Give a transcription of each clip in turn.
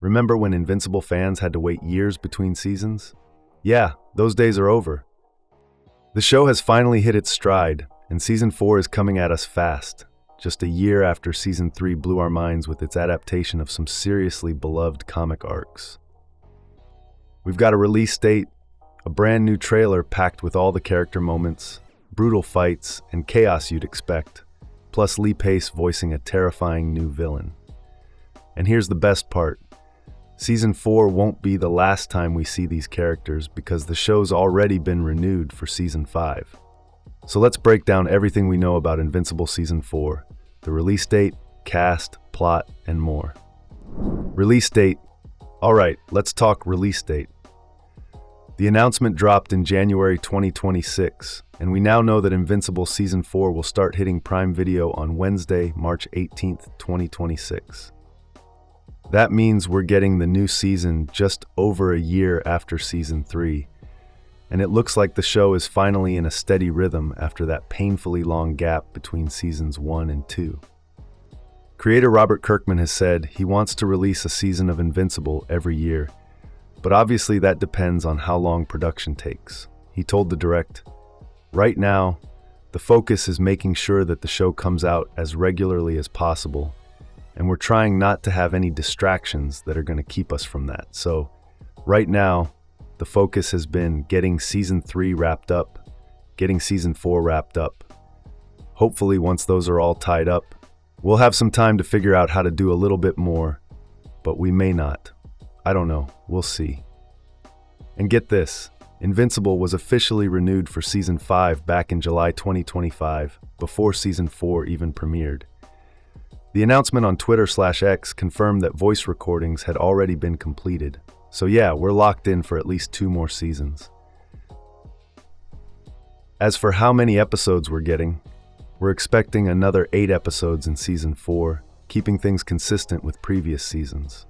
Remember when Invincible fans had to wait years between seasons? Yeah, those days are over. The show has finally hit its stride, and Season 4 is coming at us fast, just a year after Season 3 blew our minds with its adaptation of some seriously beloved comic arcs. We've got a release date, a brand new trailer packed with all the character moments, brutal fights, and chaos you'd expect, plus Lee Pace voicing a terrifying new villain. And here's the best part. Season 4 won't be the last time we see these characters because the show's already been renewed for Season 5. So let's break down everything we know about Invincible Season 4, the release date, cast, plot, and more. Release date. Alright, let's talk release date. The announcement dropped in January 2026, and we now know that Invincible Season 4 will start hitting Prime Video on Wednesday, March 18th, 2026. That means we're getting the new season just over a year after Season 3, and it looks like the show is finally in a steady rhythm after that painfully long gap between Seasons 1 and 2. Creator Robert Kirkman has said he wants to release a season of Invincible every year, but obviously that depends on how long production takes. He told The Direct, "Right now, the focus is making sure that the show comes out as regularly as possible, and we're trying not to have any distractions that are going to keep us from that. So, right now, the focus has been getting Season 3 wrapped up, getting Season 4 wrapped up. Hopefully, once those are all tied up, we'll have some time to figure out how to do a little bit more, but we may not. I don't know. We'll see." And get this, Invincible was officially renewed for Season 5 back in July 2025, before Season 4 even premiered. The announcement on Twitter/X confirmed that voice recordings had already been completed. So yeah, we're locked in for at least 2 more seasons. As for how many episodes we're getting, we're expecting another 8 episodes in Season 4, keeping things consistent with previous seasons.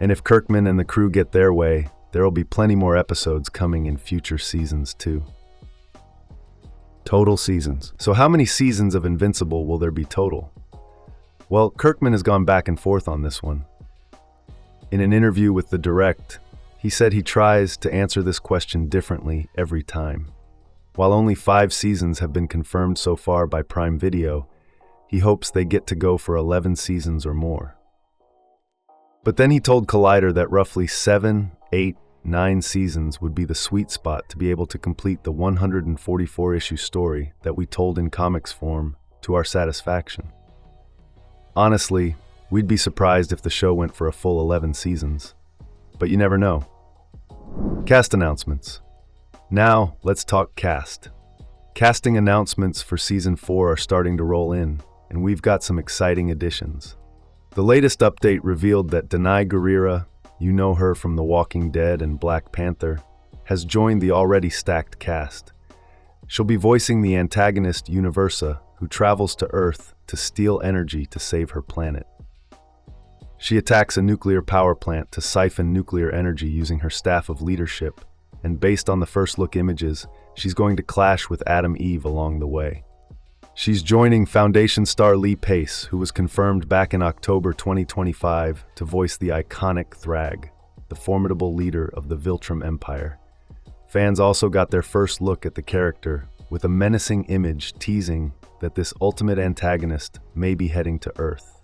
And if Kirkman and the crew get their way, there will be plenty more episodes coming in future seasons too. Total seasons. So how many seasons of Invincible will there be total? Well, Kirkman has gone back and forth on this one. In an interview with The Direct, he said he tries to answer this question differently every time. While only 5 seasons have been confirmed so far by Prime Video, he hopes they get to go for 11 seasons or more. But then he told Collider that roughly 7, 8, 9 seasons would be the sweet spot to be able to complete the 144-issue story that we told in comics form to our satisfaction. Honestly, we'd be surprised if the show went for a full 11 seasons. But you never know. Cast announcements. Now, let's talk cast. Casting announcements for Season 4 are starting to roll in, and we've got some exciting additions. The latest update revealed that Danai Gurira, you know her from The Walking Dead and Black Panther, has joined the already stacked cast. She'll be voicing the antagonist Universa, who travels to Earth to steal energy to save her planet. She attacks a nuclear power plant to siphon nuclear energy using her staff of leadership, and based on the first look images, she's going to clash with Adam Eve along the way. She's joining Foundation star Lee Pace, who was confirmed back in October 2025 to voice the iconic Thragg, the formidable leader of the Viltrumite Empire. Fans also got their first look at the character, with a menacing image teasing that this ultimate antagonist may be heading to Earth.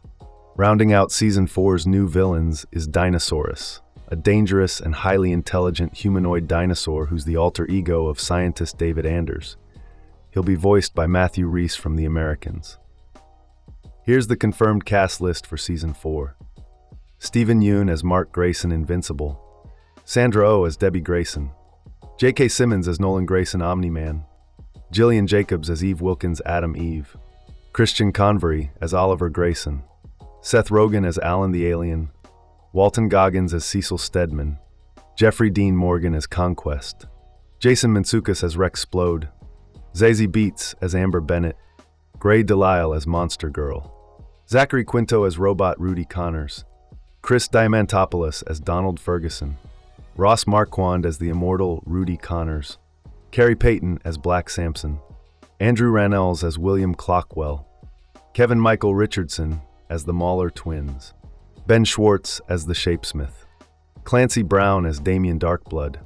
Rounding out Season 4's new villains is Dinosaurus, a dangerous and highly intelligent humanoid dinosaur who's the alter ego of scientist David Anders. He'll be voiced by Matthew Rhys from The Americans. Here's the confirmed cast list for Season 4. Stephen Yeun as Mark Grayson Invincible, Sandra Oh as Debbie Grayson, J.K. Simmons as Nolan Grayson Omni-Man, Jillian Jacobs as Eve Wilkins Adam Eve, Christian Convery as Oliver Grayson, Seth Rogen as Alan the Alien, Walton Goggins as Cecil Stedman, Jeffrey Dean Morgan as Conquest, Jason Mantzoukas as Rex Splode, Zazie Beetz as Amber Bennett, Gray Delisle as Monster Girl, Zachary Quinto as Robot Rudy Connors, Chris Diamantopoulos as Donald Ferguson, Ross Marquand as the immortal Rudy Connors, Carrie Payton as Black Samson, Andrew Rannells as William Clockwell, Kevin Michael Richardson as the Mauler Twins, Ben Schwartz as the Shapesmith, Clancy Brown as Damien Darkblood,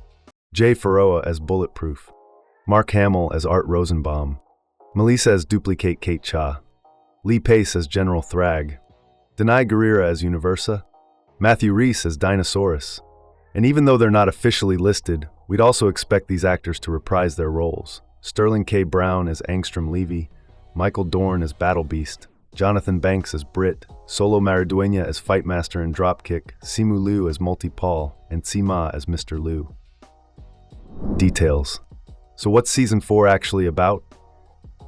Jay Faroa as Bulletproof, Mark Hamill as Art Rosenbaum, Melissa as Duplicate Kate Cha, Lee Pace as General Thragg, Danai Gurira as Universa, Matthew Reese as Dinosaurus. And even though they're not officially listed, we'd also expect these actors to reprise their roles. Sterling K. Brown as Angstrom Levy, Michael Dorn as Battle Beast, Jonathan Banks as Brit, Solo Maridueña as Fightmaster and Dropkick, Simu Liu as Multi-Paul, and Sima as Mr. Liu. Details. So what's Season 4 actually about?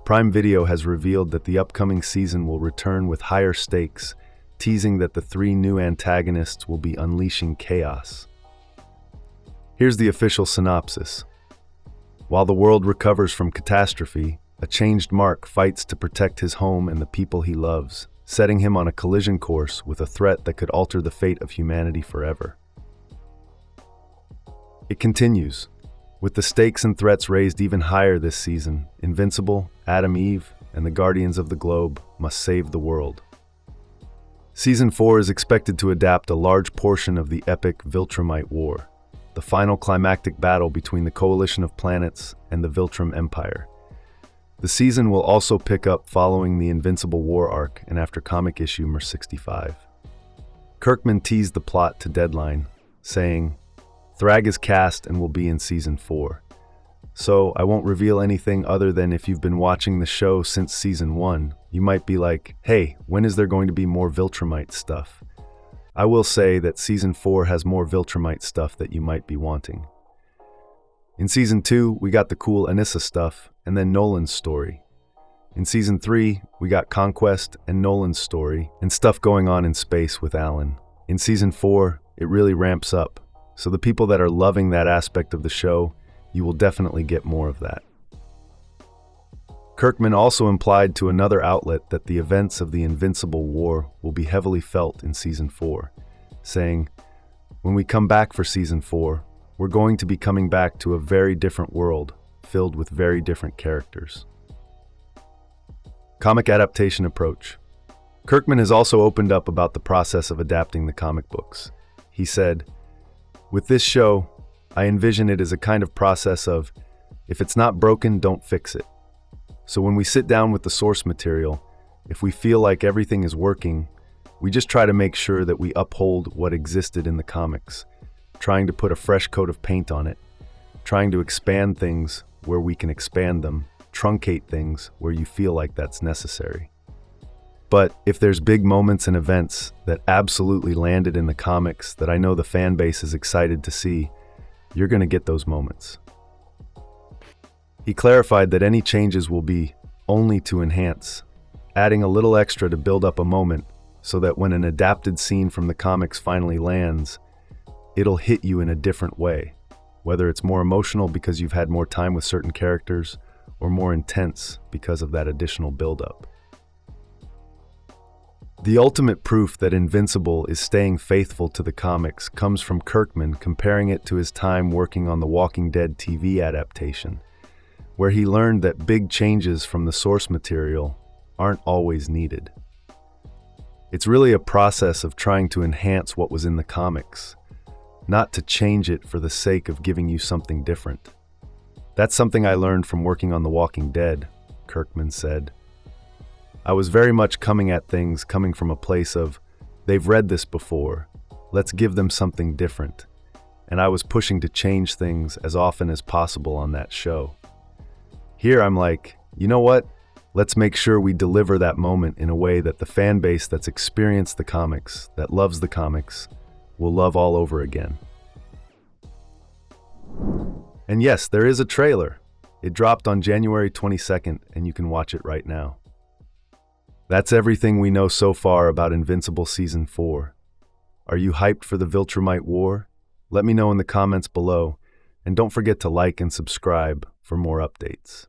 Prime Video has revealed that the upcoming season will return with higher stakes, teasing that the 3 new antagonists will be unleashing chaos. Here's the official synopsis. While the world recovers from catastrophe, a changed Mark fights to protect his home and the people he loves, setting him on a collision course with a threat that could alter the fate of humanity forever. It continues. With the stakes and threats raised even higher this season, Invincible, Adam Eve, and the Guardians of the Globe must save the world. Season 4 is expected to adapt a large portion of the epic Viltrumite War, the final climactic battle between the Coalition of Planets and the Viltrum Empire. The season will also pick up following the Invincible War arc and after comic issue number 65. Kirkman teased the plot to Deadline, saying, "Thragg is cast and will be in Season 4. So I won't reveal anything other than if you've been watching the show since Season 1, you might be like, hey, when is there going to be more Viltrumite stuff? I will say that Season 4 has more Viltrumite stuff that you might be wanting. In Season 2, we got the cool Anissa stuff, and then Nolan's story. In Season 3, we got Conquest and Nolan's story, and stuff going on in space with Alan. In Season 4, it really ramps up, so the people that are loving that aspect of the show, you will definitely get more of that." Kirkman also implied to another outlet that the events of the Invincible War will be heavily felt in Season 4, saying, "When we come back for Season 4, we're going to be coming back to a very different world, filled with very different characters." Comic adaptation approach. Kirkman has also opened up about the process of adapting the comic books. He said, "With this show, I envision it as a kind of process of, if it's not broken, don't fix it. So when we sit down with the source material, if we feel like everything is working, we just try to make sure that we uphold what existed in the comics, trying to put a fresh coat of paint on it, trying to expand things where we can expand them, truncate things where you feel like that's necessary. But if there's big moments and events that absolutely landed in the comics that I know the fan base is excited to see, you're going to get those moments." He clarified that any changes will be only to enhance, adding a little extra to build up a moment so that when an adapted scene from the comics finally lands, it'll hit you in a different way, whether it's more emotional because you've had more time with certain characters or more intense because of that additional buildup. The ultimate proof that Invincible is staying faithful to the comics comes from Kirkman comparing it to his time working on the Walking Dead TV adaptation, where he learned that big changes from the source material aren't always needed. It's really a process of trying to enhance what was in the comics, not to change it for the sake of giving you something different. "That's something I learned from working on The Walking Dead," Kirkman said. "I was very much coming at things coming from a place of, they've read this before, let's give them something different. And I was pushing to change things as often as possible on that show. Here I'm like, you know what? Let's make sure we deliver that moment in a way that the fan base that's experienced the comics, that loves the comics, will love all over again." And yes, there is a trailer. It dropped on January 22nd, and you can watch it right now. That's everything we know so far about Invincible Season 4. Are you hyped for the Viltrumite War? Let me know in the comments below, and don't forget to like and subscribe for more updates.